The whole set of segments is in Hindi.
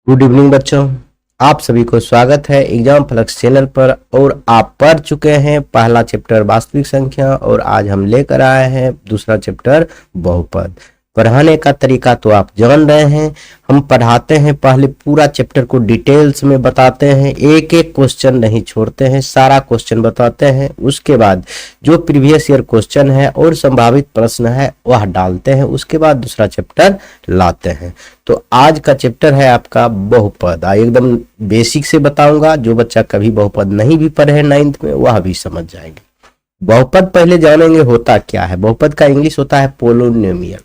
गुड इवनिंग बच्चों, आप सभी को स्वागत है एग्जाम फ्लक्स चैनल पर। और आप पढ़ चुके हैं पहला चैप्टर वास्तविक संख्या और आज हम लेकर आए हैं दूसरा चैप्टर बहुपद। पढ़ाने का तरीका तो आप जान रहे हैं, हम पढ़ाते हैं पहले पूरा चैप्टर को डिटेल्स में बताते हैं, एक एक क्वेश्चन नहीं छोड़ते हैं, सारा क्वेश्चन बताते हैं। उसके बाद जो प्रीवियस ईयर क्वेश्चन है और संभावित प्रश्न है वह डालते हैं, उसके बाद दूसरा चैप्टर लाते हैं। तो आज का चैप्टर है आपका बहुपद। एकदम बेसिक से बताऊंगा, जो बच्चा कभी बहुपद नहीं भी पढ़े है 9th में वह भी समझ जाएंगे। बहुपद पहले जानेंगे होता क्या है। बहुपद का इंग्लिश होता है पोलोनिमियल।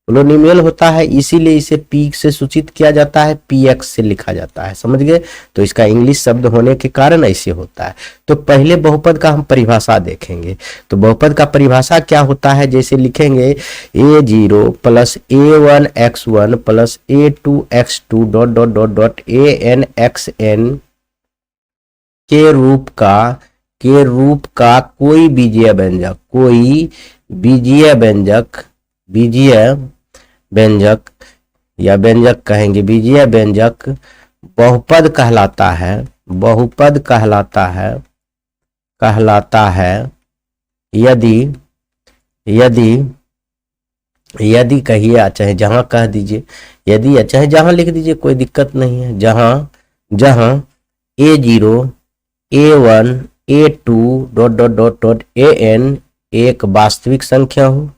पोलोनिमियल होता है इसीलिए इसे पी से सूचित किया जाता है, px से लिखा जाता है, समझ गए। तो इसका इंग्लिश शब्द होने के कारण ऐसे होता है। तो पहले बहुपद का हम परिभाषा देखेंगे। तो बहुपद का परिभाषा क्या होता है, जैसे लिखेंगे a0 plus a1 x1 plus a2 x2 dot dot dot dot an xn के रूप का कोई बीजीय व्यंजक या व्यंजक कहेंगे, बीजीय व्यंजक बहुपद कहलाता है यदि कहिए, चाहे जहां कह दीजिए, यदि या चाहे जहां लिख दीजिए, कोई दिक्कत नहीं है। जहां a0 a1 a2 dot dot dot dot an एक वास्तविक संख्या हो,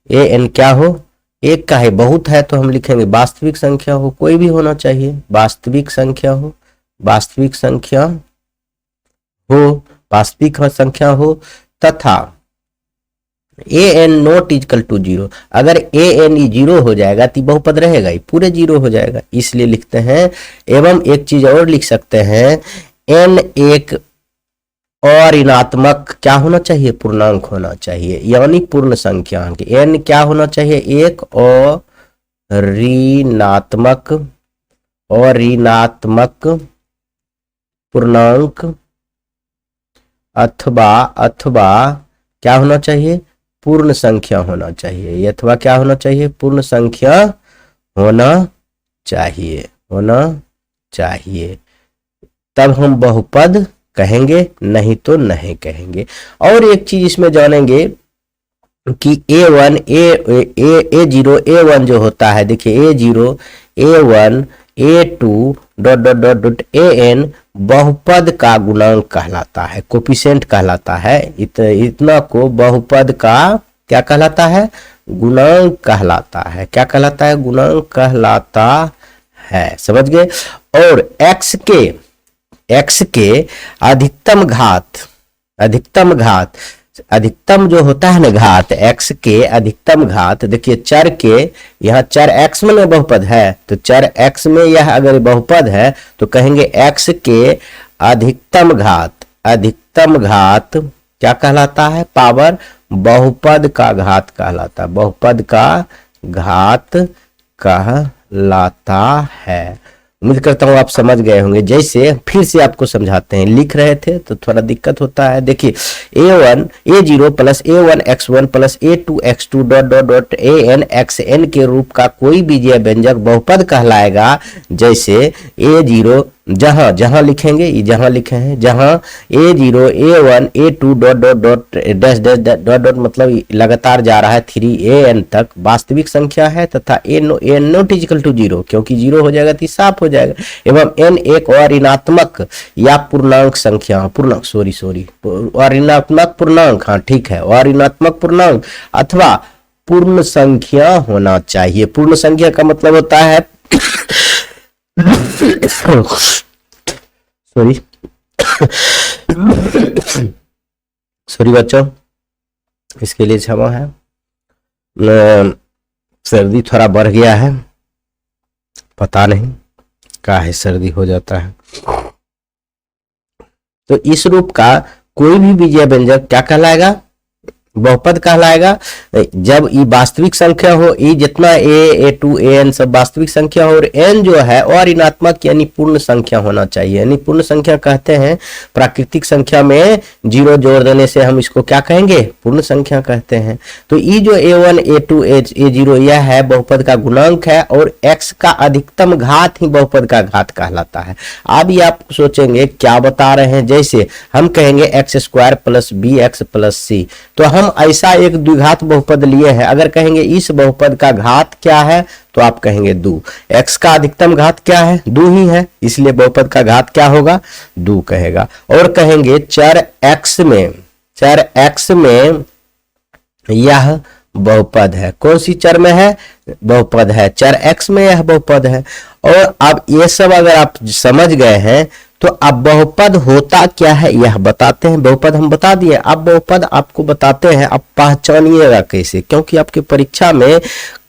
an क्या हो, एक का है, बहुत है तो हम लिखेंगे वास्तविक संख्या हो, कोई भी होना चाहिए, वास्तविक संख्या हो तथा an नॉट इक्वल टू 0। अगर an 0 हो जाएगा तो बहुपद रहेगा ही, पूरे 0 हो जाएगा, इसलिए लिखते हैं। एवं एक चीज और लिख सकते हैं, n एक और ऋणात्मक क्या होना चाहिए, पूर्णांक होना चाहिए, यानी पूर्ण संख्यांक। n क्या होना चाहिए, एक और ऋणात्मक पूर्णांक अथवा क्या होना चाहिए, पूर्ण संख्या होना चाहिए। अथवा क्या होना चाहिए, पूर्ण संख्या होना चाहिए, तब हम बहुपद कहेंगे, नहीं तो नहीं कहेंगे। और एक चीज इसमें जानेंगे कि a1 a0 a1 जो होता है, देखिए a0 a1 a2 dot dot dot dot an बहुपद का गुणांक कहलाता है, कोफिशिएंट कहलाता है। इतना को बहुपद का क्या कहलाता है, गुणांक कहलाता है। क्या कहलाता है, गुणांक कहलाता है, समझ गए। और x के अधिकतम जो होता है ना घात, x के अधिकतम घात, देखिए चर के, यहाँ चर x में बहुपद है, तो चर x में यह अगर बहुपद है तो कहेंगे x के अधिकतम घात क्या कहलाता है, पावर, बहुपद का घात कहलाता है, बहुपद का घात कहलाता है। उम्मीद करता हूँ आप समझ गए होंगे। जैसे फिर से आपको समझाते हैं, लिख रहे थे तो थोड़ा दिक्कत होता है। देखिए a0 plus a1 x1 plus a2 x2 dot dot dot an xn के रूप का कोई बीजीय व्यंजक बहुपद कहलाएगा। जैसे a0 जहां लिखेंगे, जहां लिखे हैं, जहां a0 a1 a2 dot dot dot dash dash dot dot मतलब लगातार जा रहा है 3an तक, वास्तविक संख्या है तथा n नॉट इक्वल टू 0, क्योंकि 0 हो जाएगा तो साफ हो जाएगा। एवं n एक और ऋणात्मक या पूर्णांक संख्या, और ऋणात्मक पूर्णांक, हाँ ठीक है, और ऋणात्मक पूर्णांक अथवा पूर्ण संख्या होना चाहिए। पूर्ण संख्या का मतलब होता है सॉरी बच्चों, इसके लिए क्षमा है, सर्दी थोड़ा बढ़ गया है, पता नहीं क्या है, सर्दी हो जाता है। तो इस रूप का कोई भी बीजीय व्यंजक क्या कहलाएगा, बहुपद कहलाएगा जब ई वास्तविक संख्या हो, ई जितना a2 an सब वास्तविक संख्या हो, और n जो है और ऋणात्मक यानी पूर्ण संख्या होना चाहिए। यानी पूर्ण संख्या कहते हैं प्राकृतिक संख्या में जीरो जोड़ देने से हम इसको क्या कहेंगे, पूर्ण संख्या कहते हैं। तो ई जो a1 a2 a0 यह है बहुपद का गुणांक है, और x का अधिकतम घात ही बहुपद का घात कहलाता है। अब ये आप सोचेंगे क्या बता रहे हैं, जैसे हम कहेंगे x square plus b x plus c, तो हम ऐसा एक द्विघात बहुपद लिए हैं। अगर कहेंगे इस बहुपद का घात क्या है तो आप कहेंगे 2। x का अधिकतम घात क्या है, 2 ही है, इसलिए बहुपद का घात क्या होगा, 2 कहेगा। और कहेंगे चर x में यह बहुपद है। कौन सी चर में है, बहुपद है, चर x में यह बहुपद है। और अब ये सब अगर आप समझ गए हैं तो अब बहुपद होता क्या है यह बताते हैं। बहुपद हम बता दिए, अब बहुपद आपको बताते हैं, आप पहचानिएगा कैसे, क्योंकि आपके परीक्षा में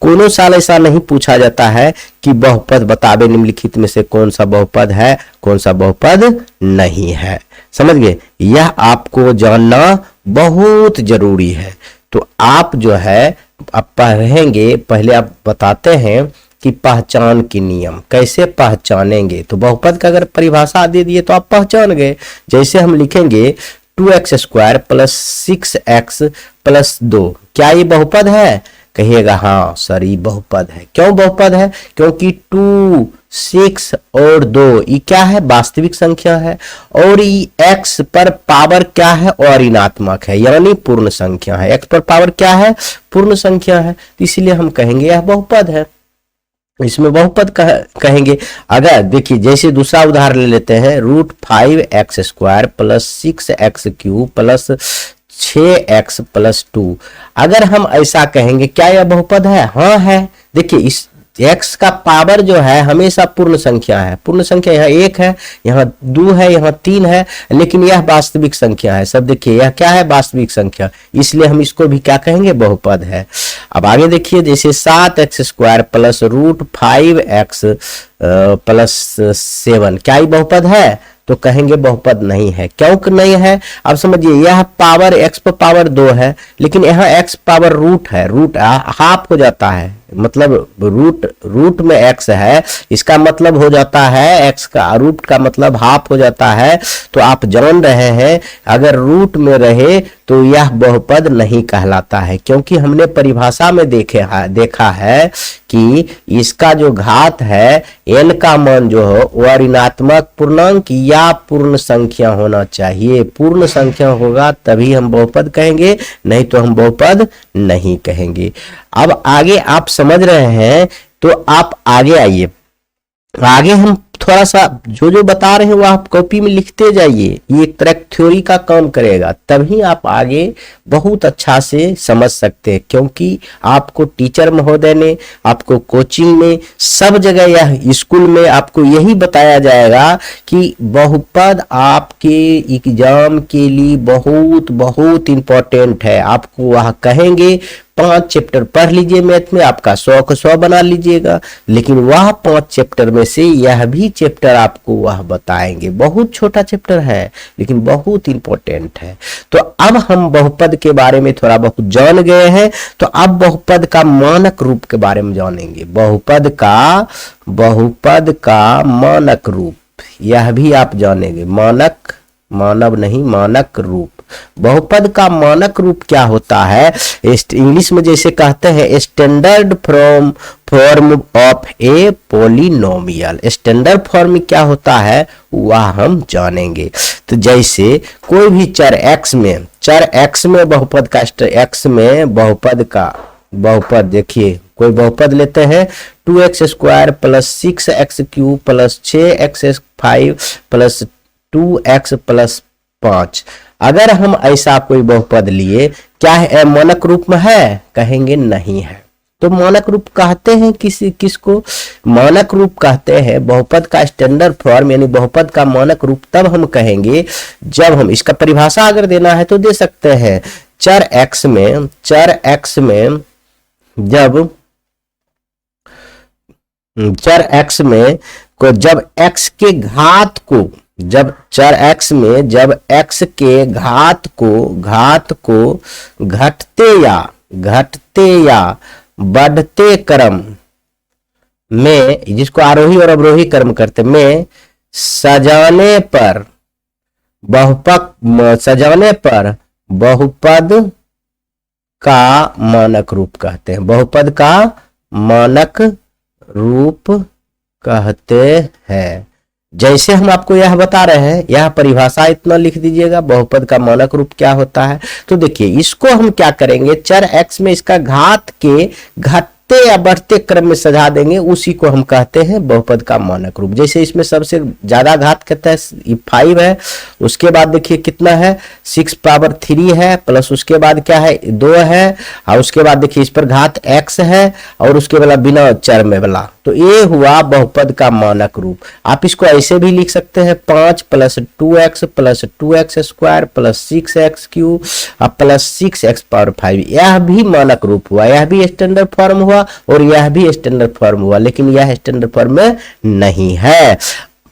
कोनो साल ऐसा नहीं पूछा जाता है कि बहुपद बतावे निम्नलिखित में से कौन सा बहुपद है, कौन सा बहुपद नहीं है। समझ गए, यह आपको जानना बहुत जरूरी है। तो आप जो है आप पढ़ेंगे, पहले आप बताते हैं कि पहचान के नियम कैसे पहचानेंगे। तो बहुपद का अगर परिभाषा दे दिए तो आप पहचान गए। जैसे हम लिखेंगे 2x square plus 6x plus 2, क्या ये बहुपद है, कहिएगा हाँ सर ये बहुपद है। क्यों बहुपद है, क्योंकि 2 6 और 2 ये क्या है, वास्तविक संख्या है, और ये x पर पावर क्या है, और ऋणात्मक है, यानी पूर्ण संख्या है। x पर पावर क्या है, पूर्ण संख्या है, इसलिए हम कहेंगे यह बहुपद है। इसमें बहुपद कहेंगे। अगर देखिए जैसे दूसरा उदाहरण ले लेते हैं, √5x square plus 6x cube plus 6x plus 2, अगर हम ऐसा कहेंगे क्या यह बहुपद है, हाँ है। देखिए इस x का पावर जो है हमेशा पूर्ण संख्या है, पूर्ण संख्या यहाँ 1 है, यहाँ 2 है, यहाँ 3 है, लेकिन यह वास्तविक संख्या है। सब देखिए यह क्या है, वास्तविक संख्या, इसलिए हम इसको भी क्या कहेंगे, बहुपद है। अब आगे देखिए, जैसे 7x square plus √5x plus 7, क्या ये बहुपद है, तो कहेंगे बहुपद नहीं है। क्यों नहीं है, अब समझिए, यह पावर x पर पावर 2 है, लेकिन यहाँ x पावर रूट है, रूट हाफ हो जाता है, मतलब रूट में x है, इसका मतलब हो जाता है x का रूट का मतलब हाफ हो जाता है। तो आप जान रहे हैं अगर रूट में रहे तो यह बहुपद नहीं कहलाता है, क्योंकि हमने परिभाषा में देखा है कि इसका जो घात है n का मान जो हो वह ऋणात्मक पूर्णांक या पूर्ण संख्या होना चाहिए। पूर्ण संख्या होगा तभी हम बहुपद कहेंगे, नहीं तो हम बहुपद नहीं कहेंगे। अब आगे आप समझ रहे हैं तो आप आगे आइए, आगे हम थोड़ा सा जो बता रहे हैं वो आप कॉपी में लिखते जाइए, ये एक तरह थ्योरी का काम करेगा, तभी आप आगे बहुत अच्छा से समझ सकते हैं। क्योंकि आपको टीचर महोदय ने, आपको कोचिंग में, सब जगह यह स्कूल में आपको यही बताया जाएगा कि बहुपद आपके एग्जाम के लिए बहुत बहुत इंपॉर्टेंट है। आपको वह कहेंगे 5 चैप्टर पढ़ लीजिए मैथ में, आपका 100 का 100 बना लीजिएगा, लेकिन वह 5 चैप्टर में से यह भी चैप्टर आपको वह बताएंगे। बहुत छोटा चैप्टर है लेकिन बहुत इंपॉर्टेंट है। तो अब हम बहुपद के बारे में थोड़ा बहुत जान गए हैं, तो अब बहुपद का मानक रूप के बारे में जानेंगे। बहुपद का मानक रूप यह भी आप जानेंगे। मानक, मानव नहीं, मानक रूप। बहुपद का मानक रूप क्या होता है, इंग्लिश में जैसे कहते हैं standard form of a polynomial. Standard form क्या होता है वह हम जानेंगे। तो जैसे कोई भी चर x में बहुपद का x में बहुपद देखिए, कोई बहुपद लेते हैं 2x square plus 6x cube plus 6x5 plus 2x plus 5। अगर हम ऐसा कोई बहुपद लिए, क्या है मानक रूप में है, कहेंगे नहीं है। तो मानक रूप कहते हैं किसको, मानक रूप कहते हैं बहुपद का स्टैंडर्ड फॉर्म, यानी बहुपद का मानक रूप तब हम कहेंगे जब हम, इसका परिभाषा अगर देना है तो दे सकते हैं, चर x में जब x के घात को जब चर x में जब x के घात को घटते या बढ़ते क्रम में, जिसको आरोही और अवरोही क्रम करते में सजाने पर बहुपद का मानक रूप कहते हैं। बहुपद का मानक रूप कहते हैं। जैसे हम आपको यह बता रहे हैं, यह परिभाषा इतना लिख दीजिएगा, बहुपद का मानक रूप क्या होता है। तो देखिए इसको हम क्या करेंगे, चर x में इसका घात के घटते या बढ़ते क्रम में सजा देंगे, उसी को हम कहते हैं बहुपद का मानक रूप। जैसे इसमें सबसे ज्यादा घात कहता है 5 है, उसके बाद देखिए कितना है 6 पावर 3 है, प्लस उसके बाद क्या है 2 है, और उसके बाद देखिए इस पर घात x है, और उसके बाद बिना चर में वाला, तो ये हुआ बहुपद का मानक रूप। आप इसको ऐसे भी लिख सकते हैं 5 + 2x + 2x square + 6x cube plus 6x power 5, यह भी मानक रूप हुआ, यह भी स्टैंडर्ड फॉर्म हुआ और यह भी स्टैंडर्ड फॉर्म हुआ, लेकिन यह स्टैंडर्ड फॉर्म में नहीं है।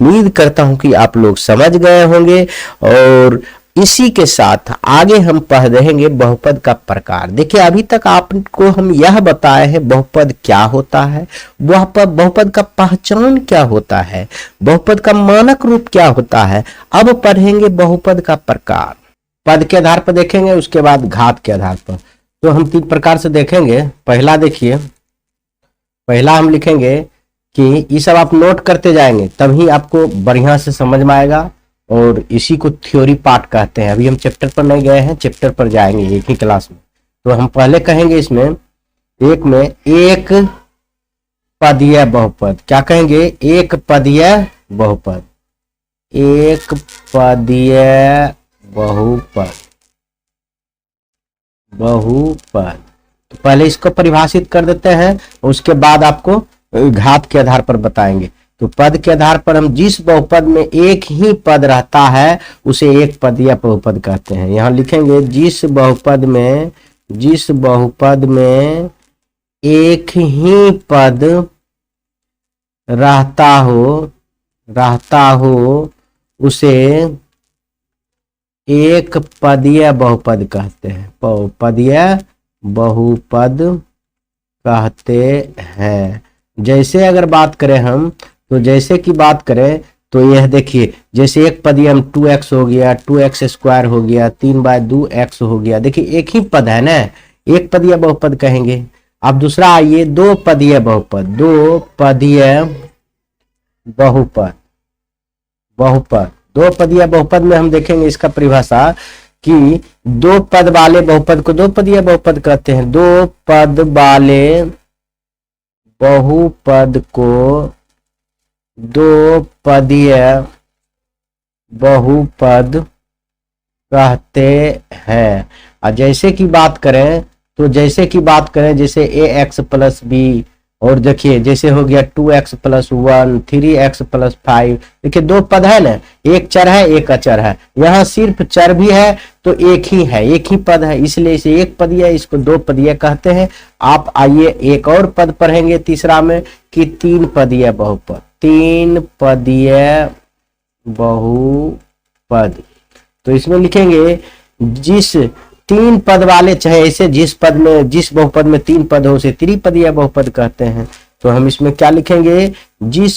उम्मीद करता हूं कि आप लोग समझ गए होंगे, और इसी के साथ आगे हम पढ़ेंगे बहुपद का प्रकार। देखिए अभी तक आपको हम यह बताए हैं बहुपद क्या होता है, बहुपद का पहचान क्या होता है, बहुपद का मानक रूप क्या होता है। अब पढ़ेंगे बहुपद का प्रकार। पद के आधार पर देखेंगे, उसके बाद घात के आधार पर। तो हम 3 प्रकार से देखेंगे। पहला देखिए, पहला हम लिखेंगे कि ये सब आप नोट करते जाएंगे तभी आपको बढ़िया से समझ में आएगा, और इसी को थ्योरी पार्ट कहते हैं। अभी हम चैप्टर पर नहीं गए हैं, चैप्टर पर जाएंगे एक ही क्लास में। तो हम पहले कहेंगे इसमें एक पदीय बहुपद। क्या कहेंगे, एक पदीय बहुपद, एक पदीय बहुपद। तो पहले इसको परिभाषित कर देते हैं, उसके बाद आपको घात के आधार पर बताएंगे। तो पद के आधार पर हम जिस बहुपद में एक ही पद रहता है उसे एक पदीय बहुपद कहते हैं। यहां लिखेंगे जिस बहुपद में एक ही पद रहता हो उसे एक पदीय बहुपद कहते हैं, पदीय बहुपद कहते हैं। जैसे अगर बात करें हम, तो जैसे की बात करें तो यह देखिए, जैसे एक पदीय हम 2x हो गया, 2x स्क्वायर हो गया, 3/2x हो गया। देखिए एक ही पद है ना, एक पदीय बहुपद कहेंगे। अब दूसरा आइए, दो पदीय बहुपद दो पदीय बहुपद में हम देखेंगे इसका परिभाषा कि दो पद वाले बहुपद को दो पदीय बहुपद कहते हैं। दो पद वाले बहुपद को दो पदीय बहुपद कहते हैं। और जैसे की बात करें जैसे ax + b, और देखिए जैसे हो गया 2x + 1, 3x + 5। देखिए दो पद है ना, एक चर है एक अचर है, यहाँ सिर्फ चर भी है तो एक ही पद है, इसलिए इसे एक पदीय, इसको दो पदीय कहते हैं। आप आइए एक और पद पढ़ेंगे तीसरा में कि 3 पदीय बहुपद। 3 पदीय बहुपद, तो इसमें लिखेंगे जिस 3 पद वाले, चाहे ऐसे जिस बहुपद में 3 पद हो उसे त्रिपदीय बहुपद कहते हैं। तो हम इसमें क्या लिखेंगे, जिस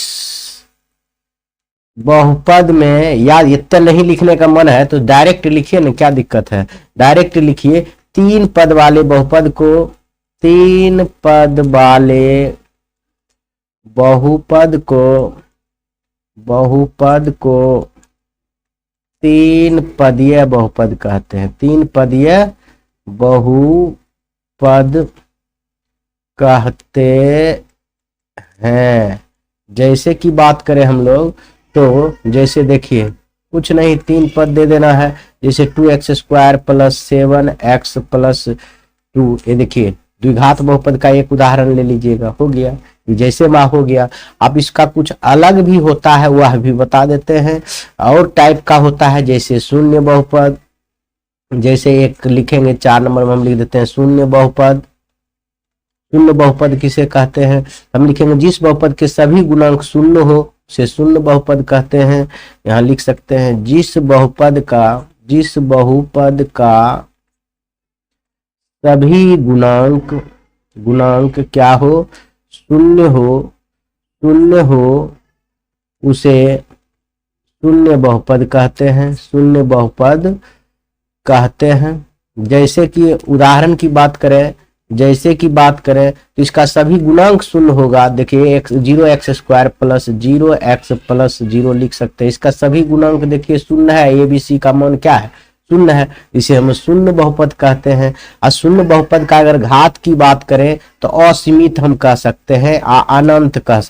बहुपद में, या इतना नहीं लिखने का मन है तो डायरेक्ट लिखिए ना, क्या दिक्कत है, डायरेक्ट लिखिए 3 पद वाले बहुपद को 3 पद वाले बहुपद को 3 पदीय बहुपद कहते हैं। 3 पदीय बहुपद कहते हैं। जैसे कि बात करें हम लोग, तो जैसे देखिए कुछ नहीं, 3 पद दे देना है। जैसे 2x स्क्वायर + 7x + 2, ये देखिए द्विघात बहुपद का एक उदाहरण ले लीजिएगा, हो गया। जैसे माँ हो गया। अब इसका कुछ अलग भी होता है, वह भी बता देते हैं। और टाइप का होता है जैसे शून्य बहुपद, जैसे एक लिखेंगे 4 नंबर में हम लिख देते हैं शून्य बहुपद। शून्य बहुपद किसे कहते हैं, हम लिखेंगे जिस बहुपद के सभी गुणांक शून्य हो उसे शून्य बहुपद कहते हैं। यहाँ लिख सकते हैं जिस बहुपद का सभी गुणांक क्या हो, शून्य हो उसे शून्य बहुपद कहते हैं। जैसे कि उदाहरण की बात करें तो इसका सभी गुणांक शून्य होगा। देखिए 0x² प्लस 0x+0 लिख सकते हैं। इसका सभी गुणांक देखिए शून्य है, ABC का मान क्या है, शून्य है, इसे हम शून्य बहुपद कहते हैं। और शून्य बहुपद का अगर घात की बात करें तो असीमित हम कह सकते हैं, अनंत कह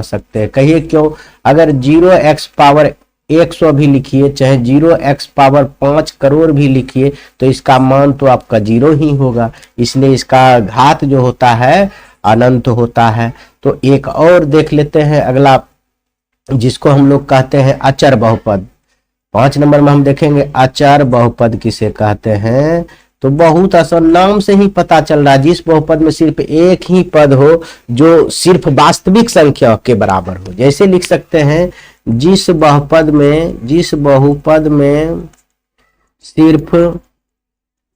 सकते हैं। कहिए क्यों? अगर 0x पावर 100 भी लिखिए, चाहे 0x पावर 5 करोड़ भी लिखिए, तो इसका मान तो आपका 0 ही होगा। इसलिए इसका घात जो होता है अनंत होता है। तो एक और देख लेते हैं अगला, जिसको हम लोग कहते हैं अचर बहुपद। 5 नंबर में हम देखेंगे अचर बहुपद किसे कहते हैं। तो बहुत आसान, नाम से ही पता चल रहा है, जिस बहुपद में सिर्फ एक ही पद हो जो सिर्फ वास्तविक संख्या के बराबर हो। जैसे लिख सकते हैं जिस बहुपद में सिर्फ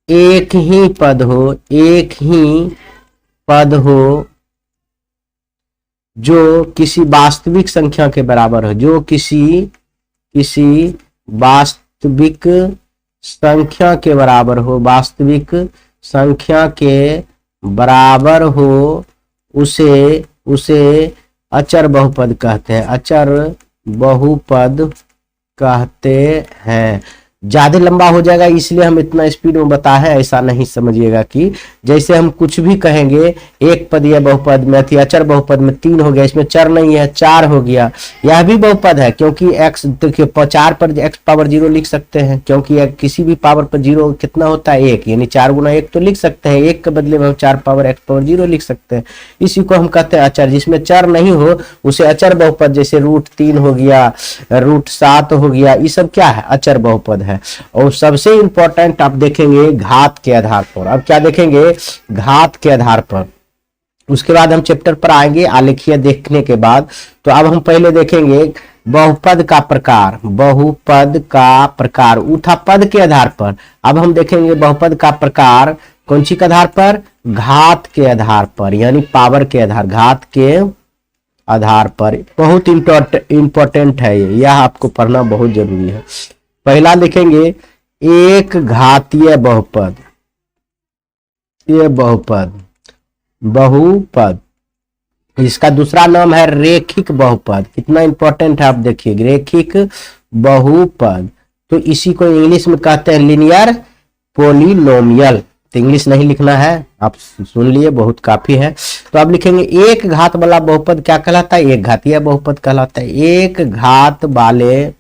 एक ही पद हो जो किसी वास्तविक संख्या के बराबर हो, जो किसी वास्तविक संख्या के बराबर हो, उसे अचर बहुपद कहते हैं। ज्यादा लंबा हो जाएगा इसलिए हम इतना स्पीड में बताए हैं, ऐसा नहीं समझिएगा कि जैसे हम कुछ भी कहेंगे एक पद या बहुपद में थी, अचर बहुपद में 3 हो गया, इसमें चर नहीं है 4 हो गया, यह भी बहुपद है क्योंकि x देखिए 4 पर x पावर 0 लिख सकते हैं, क्योंकि किसी भी पावर पर 0 कितना होता है 1, यानी 4 गुना 1 तो लिख सकते हैं, 1 के बदले में हम 4 पावर x पावर 0 लिख सकते हैं। इसी को हम कहते हैं अचर। जिसमें चर नहीं हो उसे अचर बहुपद, जैसे √3 हो गया, √7 हो गया, ये सब क्या है, अचर बहुपद है। और सबसे इंपॉर्टेंट आप देखेंगे घात के आधार पर। अब क्या देखेंगे, घात के आधार पर, उसके बाद हम चैप्टर पर आएंगे आलेखीय देखने के बाद। तो अब हम पहले देखेंगे बहुपद का प्रकार उठा पद के आधार पर। अब हम देखेंगे बहुपद का प्रकार कौन सी के आधार पर, घात के आधार पर, यानी पावर के आधार, घात के आधार पर। बहुत इंपॉर्टेंट है ये, यह आपको पढ़ना बहुत जरूरी है। पहला देखेंगे एक घातीय बहुपद, ये बहुपद, इसका दूसरा नाम है रेखिक बहुपद। कितना इंपॉर्टेंट है आप देखिए, रेखिक बहुपद। तो इसी को इंग्लिश में कहते हैं लीनियर पॉलिनोमियल। तो इंग्लिश नहीं लिखना है, आप सुन लिए, बहुत काफी है। तो आप लिखेंगे एक घात वाला बहुपद क्या कहलाता है, एक घातीय बहुपद कहलाता है। एक घात वाले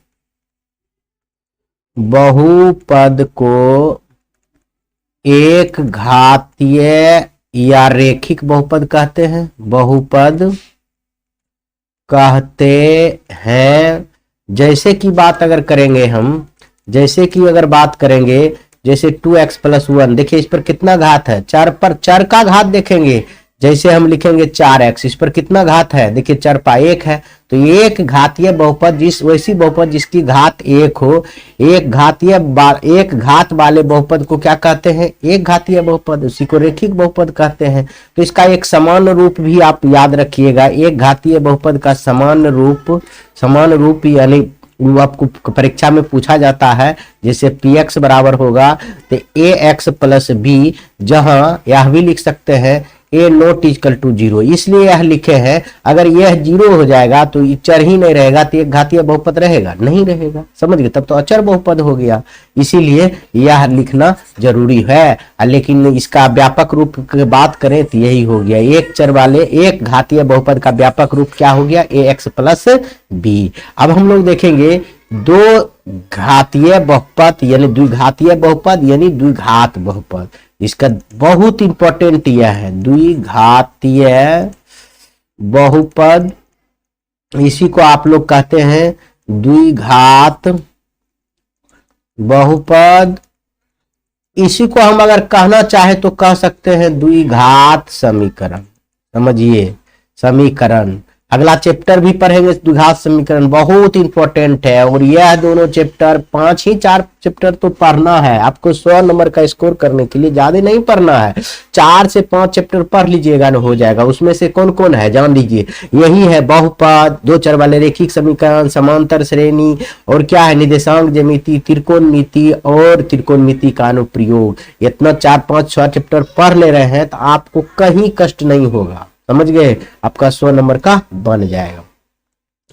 बहुपद को एक घातीय या रेखिक बहुपद कहते हैं, जैसे कि बात अगर करेंगे हम, जैसे 2x+1, देखिए इस पर कितना घात है, चर का घात देखेंगे। जैसे हम लिखेंगे 4x, इस पर कितना घात है, देखिए चर पा 1 है। तो एक घातीय बहुपद वैसी बहुपद जिसकी घात 1 हो, एक घात वाले बहुपद को क्या कहते हैं, एक घातीय बहुपद, उसी को रेखिक बहुपद कहते हैं। तो इसका एक समान रूप भी आप याद रखिएगा, एक घातीय बहुपद का समान रूप यानी वो आपको परीक्षा में पूछा जाता है। जैसे px बराबर होगा तो ax+b, जहां यह भी लिख सकते हैं a≠0, इसलिए यह लिखे हैं। अगर यह 0 हो जाएगा तो चर ही नहीं रहेगा, तो एक घातीय बहुपद रहेगा, नहीं रहेगा, समझ गए, तब तो अचर बहुपद हो गया। इसीलिए यह लिखना जरूरी है। लेकिन इसका व्यापक रूप की बात करें तो यही हो गया, एक चर वाले एक घातीय बहुपद का व्यापक रूप क्या हो गया, ax+b। अब हम लोग देखेंगे दो घातीय बहुपद यानी द्विघातीय बहुपद यानी द्विघात बहुपद। इसका बहुत इंपॉर्टेंट यह है, द्विघातीय बहुपद, इसी को आप लोग कहते हैं द्विघात बहुपद। इसी को हम अगर कहना चाहे तो कह सकते हैं द्विघात समीकरण, समझिए, समीकरण। अगला चैप्टर भी पढ़ेंगे द्विघात समीकरण, बहुत इंपॉर्टेंट है। और यह दोनों चैप्टर 5 ही 4 चैप्टर तो पढ़ना है आपको 100 नंबर का स्कोर करने के लिए, ज्यादा नहीं पढ़ना है, 4 से 5 चैप्टर पढ़ लीजिएगा ना हो जाएगा। उसमें से कौन कौन है जान लीजिए, यही है बहुपद, दो चर वाले रैखिक समीकरण, समांतर श्रेणी, और क्या है निर्देशांक ज्यामिति, त्रिकोणमिति और त्रिकोणमिति का अनुप्रयोग। इतना 4 5 6 चैप्टर पढ़ ले रहे हैं तो आपको कहीं कष्ट नहीं होगा, समझ गए, आपका 100 नंबर का बन जाएगा।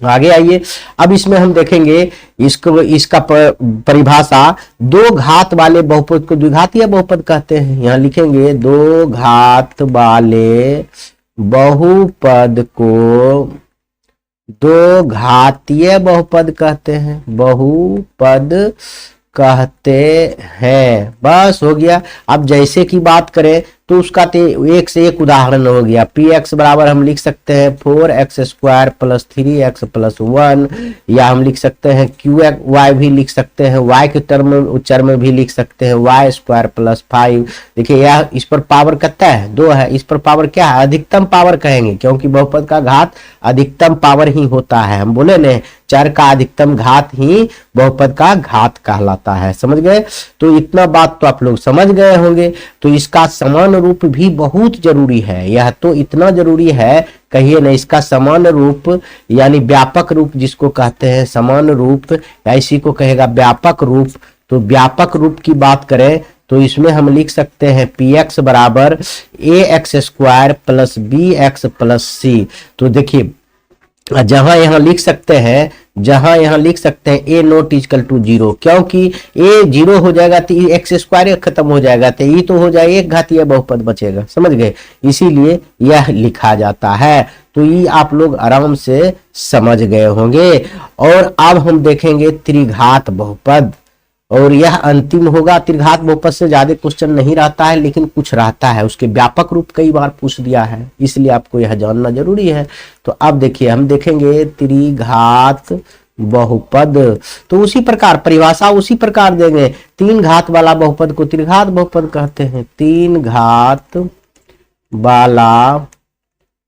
आगे आइए, अब इसमें हम देखेंगे इसका परिभाषा, दो घात वाले बहुपद को द्विघातीय बहुपद कहते हैं। यहां लिखेंगे दो घात वाले बहुपद को दो घातीय बहुपद कहते हैं, बहुपद कहते हैं। बस हो गया। अब जैसे की बात करें तो उसका एक से एक उदाहरण हो गया। पी एक्स बराबर हम लिख सकते हैं 4x² प्लस 3x प्लस 1, या हम लिख सकते हैं क्यू वाई भी लिख सकते हैं, y के चर में भी लिख सकते हैं y² प्लस 5। देखिए यह इस पर पावर कितना है 2 है, इस पर पावर क्या है अधिकतम पावर कहेंगे, क्योंकि बहुपद का घात अधिकतम पावर ही होता है। हम बोले न चर का अधिकतम घात ही बहुपद का घात कहलाता है, समझ गए। तो इतना बात तो आप लोग समझ गए होंगे। तो इसका समान रूप भी बहुत जरूरी है, यह तो इतना जरूरी है कहिए ना, इसका समान रूप यानी व्यापक रूप जिसको कहते हैं, समान रूप या इसी को कहेगा व्यापक रूप। तो व्यापक रूप की बात करें तो इसमें हम लिख सकते हैं पी एक्स बराबर ax² plus bx plus c. तो देखिए जहां यहां लिख सकते हैं ए नॉट इक्वल टू 0, क्योंकि ए 0 हो जाएगा तो x² खत्म हो जाएगा, तो ये तो हो जाएगा एक घातीय बहुपद बचेगा, समझ गए, इसीलिए यह लिखा जाता है। तो ये आप लोग आराम से समझ गए होंगे। और अब हम देखेंगे त्रिघात बहुपद, और यह अंतिम होगा। त्रिघात बहुपद से ज्यादा क्वेश्चन नहीं रहता है, लेकिन कुछ रहता है, उसके व्यापक रूप कई बार पूछ दिया है, इसलिए आपको यह जानना जरूरी है। तो अब देखिए हम देखेंगे त्रिघात बहुपद, तो उसी प्रकार परिभाषा उसी प्रकार देंगे। 3 घात वाला बहुपद को त्रिघात बहुपद कहते हैं, 3 घात वाला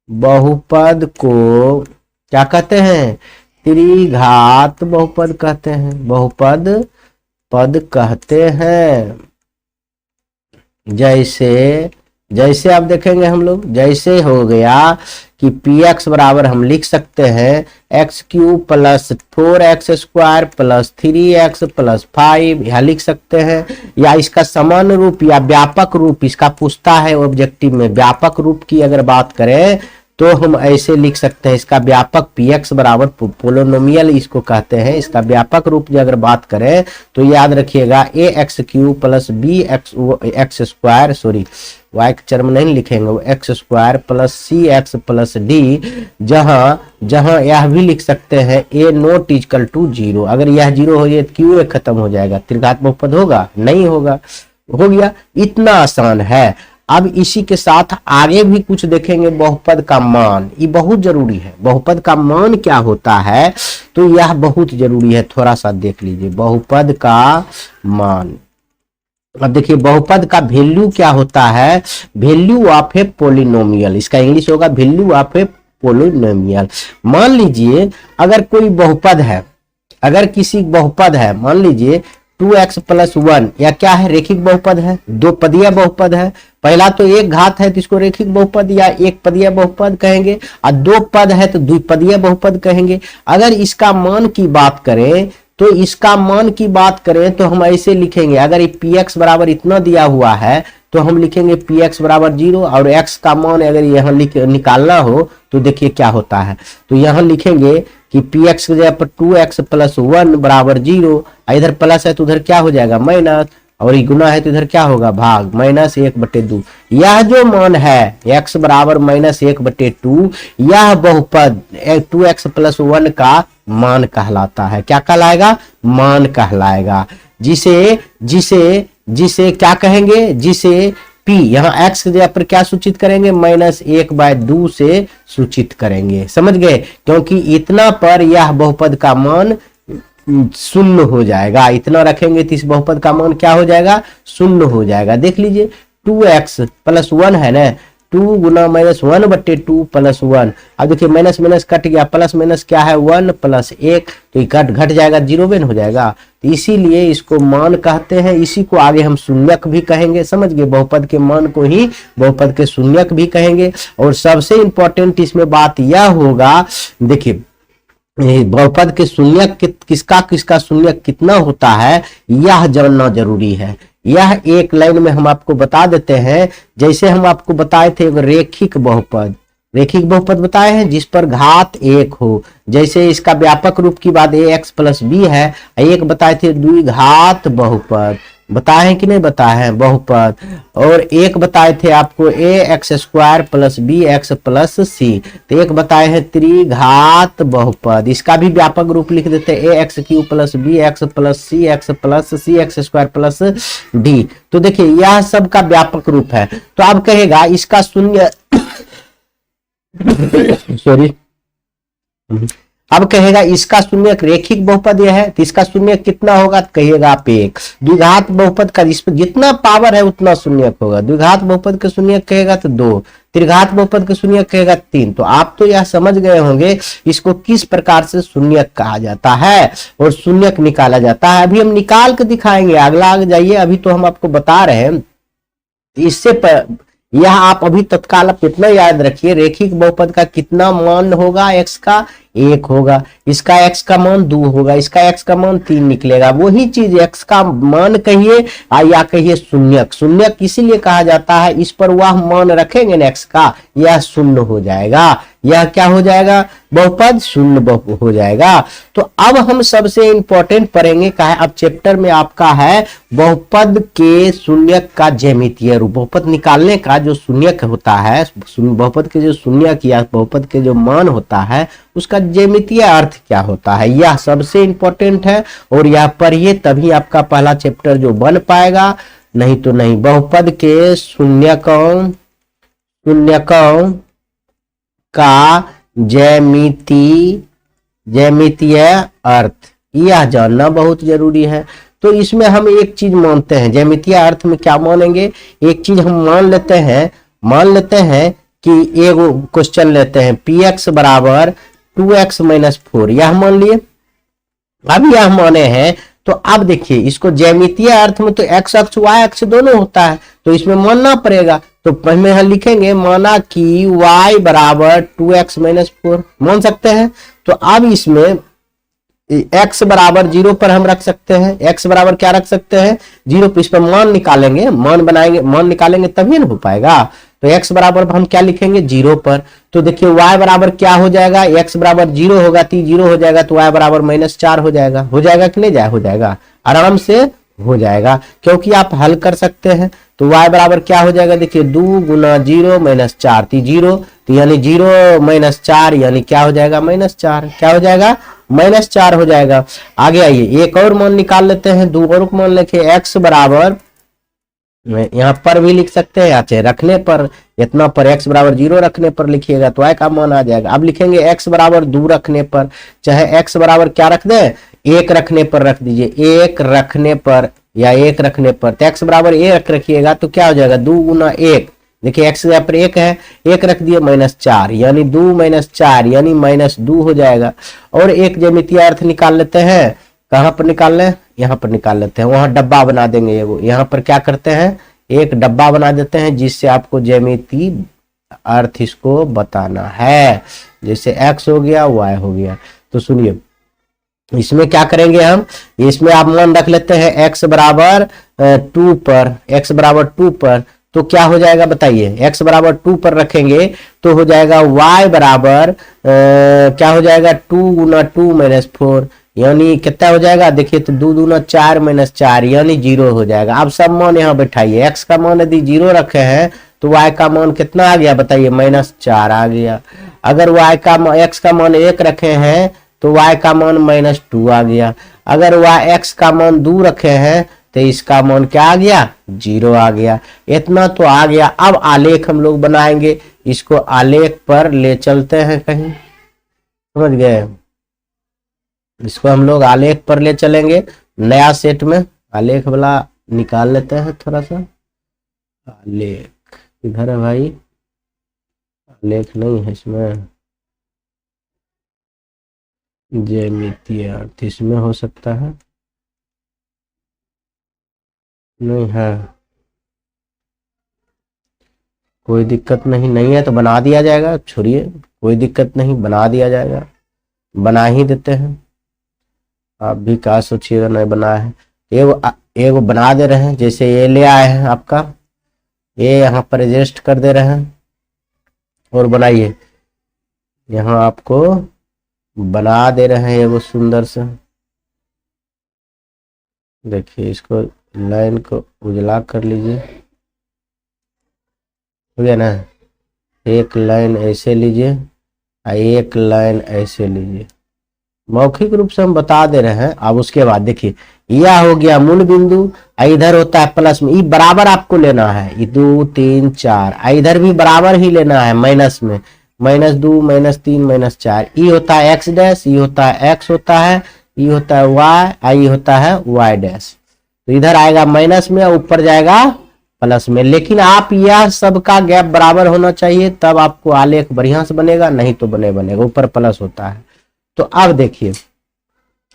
बहुपद को क्या कहते हैं त्रिघात बहुपद कहते हैं, बहुपद पद कहते हैं। जैसे आप देखेंगे हम लोग, जैसे हो गया कि पी एक्स बराबर हम लिख सकते हैं x³ plus 4x² plus 3x plus 5, यह लिख सकते हैं। या इसका समान रूप या व्यापक रूप इसका पूछता है ऑब्जेक्टिव में, व्यापक रूप की अगर बात करें तो हम ऐसे लिख सकते हैं, इसका व्यापक पी एक्स बराबर पोलिनोमियल इसको कहते हैं। इसका व्यापक रूप की अगर बात करें तो याद रखिएगा ax³ plus bx² sorry y के चर में नहीं लिखेंगे, वो x² plus cx plus d, जहां यह भी लिख सकते हैं a नॉट इक्वल टू 0। अगर यह 0 हो जाए तो क्यों खत्म हो जाएगा, त्रिघात बहुपद होगा नहीं होगा, हो गया, इतना आसान है। अब इसी के साथ आगे भी कुछ देखेंगे, बहुपद का मान, ये बहुत जरूरी है। बहुपद का मान क्या होता है तो यह बहुत जरूरी है, थोड़ा सा देख लीजिए बहुपद का मान। अब देखिए बहुपद का वैल्यू क्या होता है, वैल्यू ऑफ ए पोलिनोमियल, इसका इंग्लिश होगा वैल्यू ऑफ ए पोलिनोमियल। मान लीजिए अगर कोई बहुपद है, अगर किसी बहुपद है, मान लीजिए 2x प्लस 1, या क्या है रेखिक बहुपद है, दो पदीय बहुपद है। पहला तो एक घात है तो इसको रेखिक बहुपद या एक पदीय बहुपद कहेंगे, और 2 पद है तो द्विपदीय बहुपद कहेंगे। अगर इसका मान की बात करें तो हम ऐसे लिखेंगे, अगर ये px बराबर इतना दिया हुआ है तो हम लिखेंगे px बराबर 0, और x का मान अगर यहाँ निकालना हो तो देखिए क्या होता है। तो यहाँ लिखेंगे कि px की जगह पर 2x प्लस 1 बराबर 0, इधर प्लस है तो उधर क्या हो जाएगा माइनस, और ये गुना है तो इधर क्या होगा भाग, -1/2। यह जो मान है x बराबर -1/2, यह बहुपद 2x प्लस 1 का मान कहलाता है। क्या कहलाएगा, मान कहलाएगा। जिसे क्या कहेंगे, जिसे p यहाँ x की जगह पर क्या सूचित करेंगे, -1/2 से सूचित करेंगे, समझ गए। क्योंकि इतना पर यह बहुपद का मान शून्य हो जाएगा, इतना रखेंगे तो इस बहुपद का मान क्या हो जाएगा, शून्य हो जाएगा। देख लीजिए 2x प्लस 1 है ना, 2 गुना -1/2 प्लस 1। अब देखिए माइनस माइनस कट गया, प्लस माइनस क्या है 1 + 1, तो ये घट जाएगा, जीरो बेन हो जाएगा। तो इसीलिए इसको मान कहते हैं, इसी को आगे हम शून्यक भी कहेंगे। समझ गए, बहुपद के मान को ही बहुपद के शून्यक भी कहेंगे। और सबसे इंपॉर्टेंट इसमें बात यह होगा, देखिए बहुपद के शून्यक किसका किसका शून्यक कितना होता है यह जानना जरूरी है। यह एक लाइन में हम आपको बता देते हैं। जैसे हम आपको बताए थे रेखिक बहुपद बताए हैं जिस पर घात 1 हो। जैसे इसका व्यापक रूप की बात ax + b है। एक बताए थे द्विघात बहुपद, बताए हैं कि नहीं बताए हैं बहुपद। और एक बताए थे आपको ax² + bx + c। तो एक बताए हैं त्रिघात बहुपद, इसका भी व्यापक रूप लिख देते हैं ax³ + bx + cx + cx² + d। तो देखिए यह सब का व्यापक रूप है। तो अब कहेगा इसका शून्य सॉरी, अब कहेगा इसका शून्यक रेखिक बहुपद यह है, तो इसका शून्यक कितना होगा, तो कहिएगा आप 1। द्विघात बहुपद का जितना पावर है उतना शून्यक होगा। द्विघात बहुपद का शून्यक कहेगा तो 2, त्रिघात बहुपद का शून्यक कहेगा 3। तो आप तो यह समझ गए होंगे इसको किस प्रकार से शून्यक कहा जाता है और शून्यक निकाला जाता है। अभी हम निकाल के दिखाएंगे, अगला आगे जाइए। अभी तो हम आपको बता रहे हैं, इससे यह आप अभी तत्काल आप इतना याद रखिए, रेखिक बहुपद का कितना मान होगा, x का 1 होगा, इसका x का मान 2 होगा, इसका x का मान 3 निकलेगा। वही चीज x का मान कहिए या कहिए शून्यक। शून्यक इसीलिए कहा जाता है, इस पर वह मान रखेंगे ना x का, यह शून्य हो जाएगा। यह क्या हो जाएगा, बहुपद शून्य हो जाएगा। तो अब हम सबसे इंपॉर्टेंट पढ़ेंगे क्या है, अब चैप्टर में आपका है बहुपद के शून्यक का ज्यामितीय रूप। बहुपद निकालने का जो शून्यक होता है, बहुपद के जो शून्यक या बहुपद के जो मान होता है उसका ज्यामितीय अर्थ क्या होता है, यह सबसे इंपॉर्टेंट है। और यह पढ़िए तभी आपका पहला चैप्टर जो बन पाएगा, नहीं तो नहीं। बहुपद के शून्यकों का ज्यामितीय अर्थ, यह जानना बहुत जरूरी है। तो इसमें हम एक चीज मानते हैं, ज्यामितीय अर्थ में क्या मानेंगे, एक चीज हम मान लेते हैं कि एक क्वेश्चन लेते हैं px = 2x - 4, यह मान लिए। अब यह माने हैं, तो अब देखिए इसको ज्यामितीय अर्थ में तो x अक्ष y अक्ष दोनों होता है, तो इसमें मानना पड़ेगा। तो पहले हम लिखेंगे माना कि y = 2x - 4, मान सकते हैं। तो अब इसमें x = 0 पर हम रख सकते हैं, x बराबर क्या रख सकते हैं 0 पर। इस पर मान निकालेंगे, मान निकालेंगे तभी ना हो पाएगा। तो x बराबर हम क्या लिखेंगे 0 पर। तो देखिए y बराबर क्या हो जाएगा, x बराबर 0 होगा तो 0 हो जाएगा, तो y बराबर -4 हो जाएगा। हो जाएगा कि नहीं हो जाएगा, आराम से हो जाएगा, क्योंकि आप हल कर सकते हैं। तो y बराबर क्या हो जाएगा, देखिए 2 गुना 0 - 4, तो 0, तो यानी 0 - 4 यानी क्या हो जाएगा -4, क्या हो जाएगा -4 हो जाएगा। आगे आइए एक और मान निकाल लेते हैं, 2 और मान लिखे x बराबर, यहाँ पर भी लिख सकते हैं, चाहे रखने पर इतना पर x बराबर 0 रखने पर लिखिएगा तो y का मान आ जाएगा। अब लिखेंगे x बराबर 2 रखने पर, चाहे x बराबर क्या रख दें 1 रखने पर रख दीजिए, 1 रखने पर या 1 रखने पर, तो x बराबर 1 रखिएगा तो क्या हो जाएगा 2 गुना 1, देखिए x यहाँ पर 1 है, 1 रख दिए -4 यानी 2 - 4 यानी -2 हो जाएगा। और एक ज्यामितीय अर्थ निकाल लेते हैं, कहां पर निकाल लें, यहाँ पर निकाल लेते हैं, वहां डब्बा बना देंगे। वो यहाँ पर क्या करते हैं, एक डब्बा बना देते हैं जिससे आपको ज्यामितीय अर्थ इसको बताना है। जैसे x हो गया y हो गया। तो सुनिए इसमें क्या करेंगे हम, इसमें आप मान रख लेते हैं x बराबर 2 पर, x बराबर 2 पर, तो क्या हो जाएगा बताइए, x बराबर 2 पर रखेंगे तो हो जाएगा y बराबर क्या हो जाएगा 2 गुना 2 - 4 यानी कितना हो जाएगा, देखिए तो 2 दूना 4 -4 यानी 0 हो जाएगा। अब सब मान यहाँ बैठाइए, x का मान यदि 0 रखे हैं तो y का मान कितना आ गया बताइए -4 आ गया। अगर x का मान 1 रखे हैं तो y का मान -2 आ गया। अगर x का मान 2 रखे हैं तो इसका मान क्या आ गया 0 आ गया। इतना तो आ गया। अब आलेख हम लोग बनाएंगे, इसको आलेख पर ले चलते हैं कहीं, समझ गए, इसको हम लोग आलेख पर ले चलेंगे। नया सेट में आलेख वाला निकाल लेते हैं, थोड़ा सा आलेख इधर है भाई, लेख नहीं है इसमें, ज्यामितीय अर्थ इसमें हो सकता है, नहीं है, कोई दिक्कत नहीं, नहीं है तो बना दिया जाएगा, छोड़िए कोई दिक्कत नहीं, बना दिया जाएगा, बना ही देते हैं। आप भी क्या सोचिएगा नहीं बना है, एगो बना दे रहे हैं, जैसे ये ले आए हैं आपका, ये यहाँ पर एडजस्ट कर दे रहे हैं और बनाइए, यहाँ आपको बना दे रहे हैं एगो सुंदर से, देखिए इसको लाइन को उजला कर लीजिए, हो गया ना, एक लाइन ऐसे लीजिए और एक लाइन ऐसे लीजिए, मौखिक रूप से हम बता दे रहे हैं। अब उसके बाद देखिए यह हो गया मूल बिंदु, इधर होता है प्लस में, ये बराबर आपको लेना है, ये 2 3 4, इधर भी बराबर ही लेना है माइनस में, -2 -3 -4, ये होता है एक्स डैश, ये होता है एक्स होता है, ये होता है वाई, ये होता है वाई डैश, तो इधर आएगा माइनस में, ऊपर जाएगा प्लस में, लेकिन आप यह सबका गैप बराबर होना चाहिए, तब आपको आलेख बढ़िया से बनेगा, नहीं तो बनेगा, ऊपर प्लस होता है। तो अब देखिए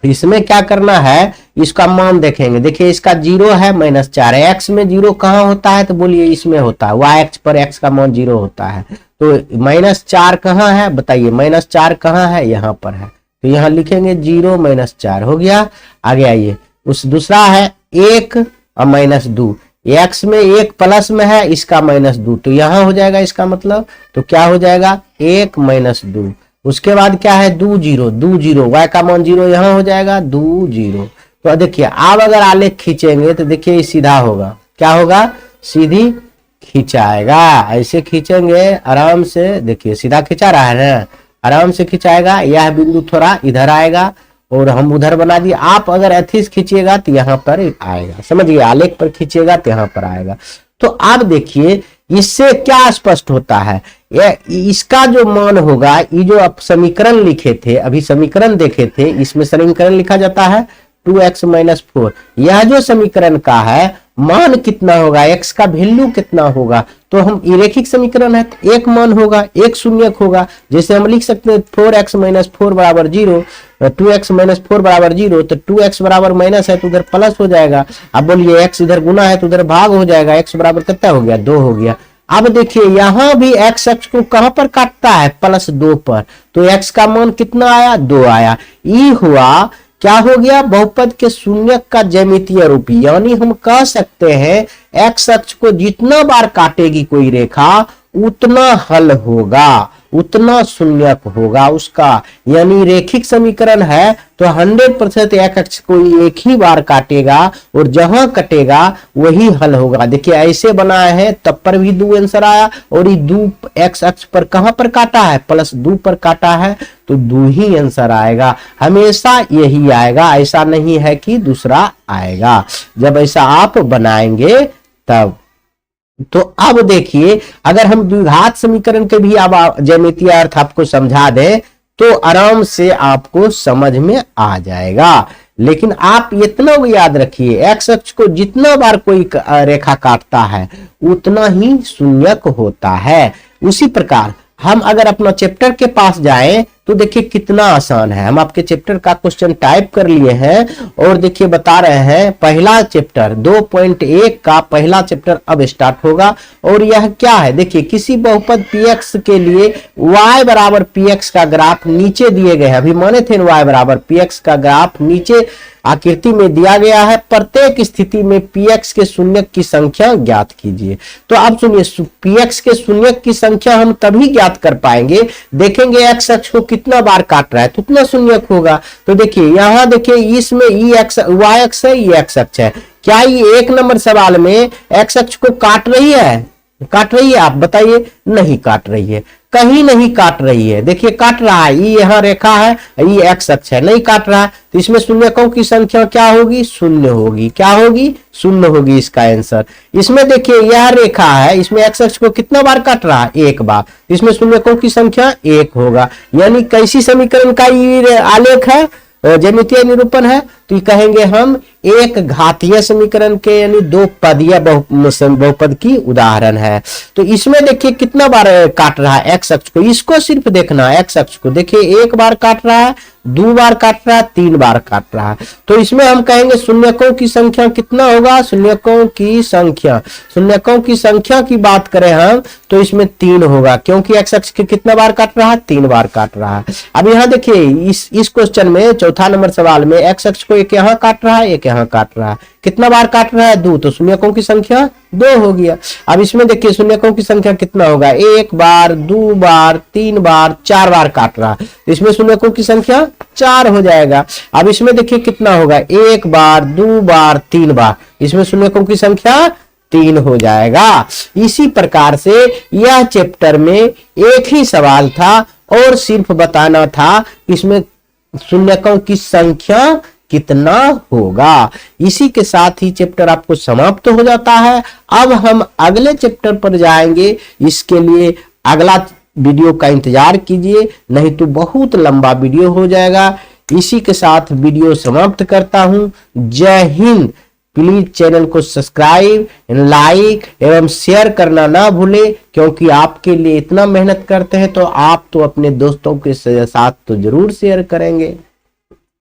इसमें क्या करना है, इसका मान देखेंगे, देखिए इसका 0 है -4, एक्स में 0 कहाँ होता है, तो बोलिए इसमें होता है, वाई एक्स पर एक्स का मान 0 होता है, तो -4 कहाँ है बताइए, -4 कहाँ है, यहाँ पर है, तो यहाँ लिखेंगे 0 -4 हो गया। आगे आइए, उस दूसरा है 1 और -2, एक्स में 1 प्लस में है, इसका -2, तो यहाँ हो जाएगा इसका मतलब, तो क्या हो जाएगा 1 -2, उसके बाद क्या है 2 0, वाई का मान 0 यहाँ हो जाएगा 2 0। तो देखिए अब अगर आलेख खींचेंगे तो देखिए सीधा होगा, क्या होगा, सीधी खिंचाएगा, ऐसे खींचेंगे आराम से, देखिए सीधा खिंचा रहा है ना, आराम से खिंचाएगा, यह बिंदु थोड़ा इधर आएगा और हम उधर बना दिए, आप अगर ऐसे खींचिएगा तो यहाँ पर आएगा, समझिए आलेख पर खींचिएगा तो यहाँ पर आएगा। तो अब देखिए इससे क्या स्पष्ट होता है, इसका जो मान होगा, ये जो आप समीकरण लिखे थे, अभी समीकरण देखे थे, इसमें समीकरण लिखा जाता है 2x - 4, यह जो समीकरण का है मान कितना होगा, x का वैल्यू कितना होगा, तो हम रेखिक समीकरण है, एक मान होगा, एक शून्यक होगा, जैसे हम लिख सकते हैं 4x - 4 बराबर 0, 2x - 4 बराबर 0, तो 2x बराबर माइनस है तो उधर प्लस हो जाएगा, अब बोलिए x इधर गुना है तो उधर भाग हो जाएगा, x बराबर कितना हो गया 2 हो गया। अब देखिए यहां भी x अक्ष को कहां पर काटता है, +2 पर, तो x का मान कितना आया 2 आया, ये हुआ क्या हो गया, बहुपद के शून्यक का ज्यामितीय रूप, यानी हम कह सकते हैं x अक्ष को जितना बार काटेगी कोई रेखा उतना हल होगा, उतना शून्यक होगा उसका, यानी रेखिक समीकरण है तो 100% एक अक्ष को एक ही बार काटेगा और जहां कटेगा वही हल होगा। देखिए ऐसे बनाए हैं तब पर भी 2 आंसर आया, और ये 2 एक्स अक्ष पर कहां पर काटा है, +2 पर काटा है, तो 2 ही आंसर आएगा, हमेशा यही आएगा, ऐसा नहीं है कि दूसरा आएगा, जब ऐसा आप बनाएंगे तब। तो अब देखिए अगर हम द्विघात समीकरण के भी अब ज्यामितीय अर्थ आपको समझा दें तो आराम से आपको समझ में आ जाएगा, लेकिन आप इतना भी याद रखिए एक्स अक्ष को जितना बार कोई रेखा काटता है उतना ही शून्यक होता है। उसी प्रकार हम अगर अपना चैप्टर के पास जाएं तो देखिए कितना आसान है, हम आपके चैप्टर का क्वेश्चन टाइप कर लिए हैं और देखिए बता रहे हैं पहला चैप्टर 2.1 का पहला चैप्टर अब स्टार्ट होगा, और यह क्या है देखिए, किसी बहुपद px के लिए y बराबर px का ग्राफ नीचे दिए गए हैं, अभी माने थे y बराबर px का ग्राफ नीचे आकृति में दिया गया है, प्रत्येक स्थिति में px के शून्यक की संख्या ज्ञात कीजिए। तो अब सुनिए px के शून्यक की संख्या हम तभी ज्ञात कर पाएंगे, देखेंगे x अक्ष को कितना बार काट रहा है तो उतना शून्यक होगा। तो देखिए यहां देखिए इसमें y अक्ष है, ये x अक्ष है, क्या ये 1 नंबर सवाल में x अक्ष को काट रही है, काट रही है, आप बताइए, नहीं काट रही है, कहीं नहीं काट रही है, देखिए काट रहा है, ये यहाँ रेखा है, ये एक्स अक्ष है, नहीं काट रहा है, तो इसमें शून्यकों की संख्या क्या होगी, 0 होगी, क्या होगी 0 होगी इसका आंसर। इसमें देखिए यह रेखा है, इसमें एक्स अक्ष को कितना बार काट रहा है, 1 बार, इसमें शून्यकों की संख्या 1 होगा, यानी कैसी समीकरण का ये आलेख है, ज्यामितीय निरूपण है, तो ये कहेंगे हम एक घातीय समीकरण के यानी दो पदीय बहुपद की उदाहरण है। तो इसमें देखिए कितना बार काट रहा है एक्स अक्ष को, इसको सिर्फ देखना है। एक्स अक्ष को देखिए एक बार काट रहा है, दो बार काट रहा है, तीन बार काट रहा है। तो इसमें हम कहेंगे शून्यकों की संख्या कितना होगा, शून्यकों की संख्या की बात करें हम तो इसमें 3 होगा, क्योंकि एक्स अक्ष के कितना बार काट रहा है, 3 बार काट रहा है। अब यहाँ देखिए इस क्वेश्चन में चौथा नंबर सवाल में एक्स अक्ष को एक यहाँ काट रहा है, एक यहाँ काट रहा है, कितना बार काट रहा है, 2, तो शून्यकों की संख्या 2 हो गया। अब इसमें देखिए शून्यकों की संख्या कितना होगा, एक बार, 2 बार, 3 बार, 4 बार काट रहा है, तो इसमें शून्यकों की संख्या 4 हो जाएगा। अब इसमें देखिए कितना होगा, एक बार, 2 बार, 3 बार, इसमें शून्यकों की संख्या 3 हो जाएगा। इसी प्रकार से यह चैप्टर में एक ही सवाल था और सिर्फ बताना था इसमें शून्यकों की संख्या कितना होगा। इसी के साथ ही चैप्टर आपको समाप्त हो जाता है। अब हम अगले चैप्टर पर जाएंगे, इसके लिए अगला वीडियो का इंतजार कीजिए, नहीं तो बहुत लंबा वीडियो हो जाएगा। इसी के साथ वीडियो समाप्त करता हूं। जय हिंद। प्लीज चैनल को सब्सक्राइब, लाइक एवं शेयर करना ना भूले, क्योंकि आपके लिए इतना मेहनत करते हैं तो आप तो अपने दोस्तों के साथ तो जरूर शेयर करेंगे।